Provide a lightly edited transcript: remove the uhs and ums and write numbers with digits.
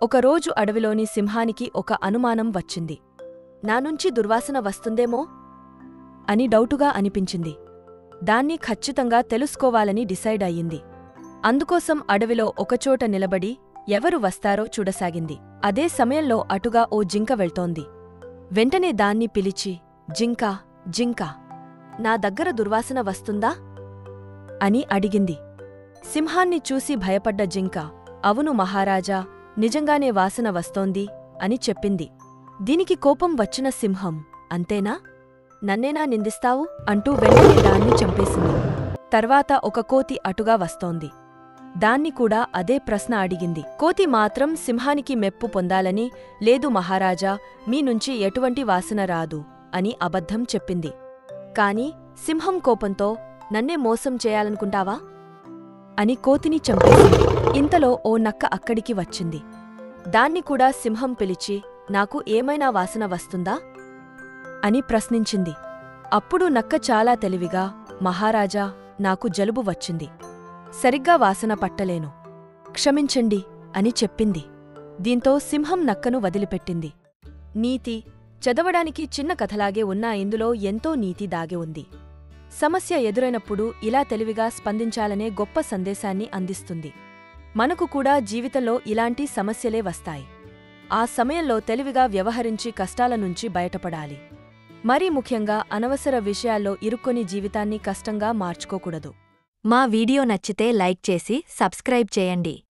ఒకరోజు అడవిలోని సింహానికి ఒక అనుమానం వచ్చింది. నానుంచి దుర్వాసన వస్తుందేమో అని డౌటుగా అనిపించింది. దాన్ని ఖచ్చితంగా తెలుసుకోవాలని డిసైడ్ అయ్యింది. అందుకోసం అడవిలో ఒకచోట నిలబడి ఎవరు వస్తారో చూడసాగింది. అదే సమయంలో అటుగా ఓ జింక వెళ్తోంది. వెంటనే దాన్ని పిలిచి, జింకా, జింకా, నా దగ్గర దుర్వాసన వస్తుందా అని అడిగింది. సింహాన్ని చూసి భయపడ్డ జింక, అవును మహారాజా, నిజంగానే వాసన వస్తోంది అని చెప్పింది. దీనికి కోపం వచ్చిన సింహం, అంతేనా, నన్నేనా నిందిస్తావు అంటూ వెంటనే దాన్ని చంపేసింది. తర్వాత ఒక కోతి అటుగా వస్తోంది. దాన్ని కూడా అదే ప్రశ్న అడిగింది. కోతి మాత్రం సింహానికి మెప్పు పొందాలని, లేదు మహారాజా, మీ నుంచి ఎటువంటి వాసన రాదు అని అబద్ధం చెప్పింది. కాని సింహం కోపంతో, నన్నే మోసం చేయాలనుకుంటావా అని కోతిని చంపేసింది. ఇంతలో ఓ నక్క అక్కడికి వచ్చింది. దాన్ని కూడా సింహం పిలిచి, నాకు ఏమైనా వాసన వస్తుందా అని ప్రశ్నించింది. అప్పుడు నక్క చాలా తెలివిగా, మహారాజా, నాకు జలుబు వచ్చింది, సరిగ్గా వాసన పట్టలేను, క్షమించండి అని చెప్పింది. దీంతో సింహం నక్కను వదిలిపెట్టింది. నీతి చదవడానికి చిన్న కథలాగే ఉన్నా ఇందులో ఎంతో నీతి దాగి ఉంది. సమస్య ఎదురైనప్పుడు ఇలా తెలివిగా స్పందించాలనే గొప్ప సందేశాన్ని అందిస్తుంది. మనకు కూడా జీవితంలో ఇలాంటి సమస్యలే వస్తాయి. ఆ సమయంలో తెలివిగా వ్యవహరించి కష్టాల నుంచి బయటపడాలి. మరీ ముఖ్యంగా అనవసర విషయాల్లో ఇరుక్కొని జీవితాన్ని కష్టంగా మార్చుకోకూడదు. మా వీడియో నచ్చితే లైక్ చేసి సబ్స్క్రైబ్ చేయండి.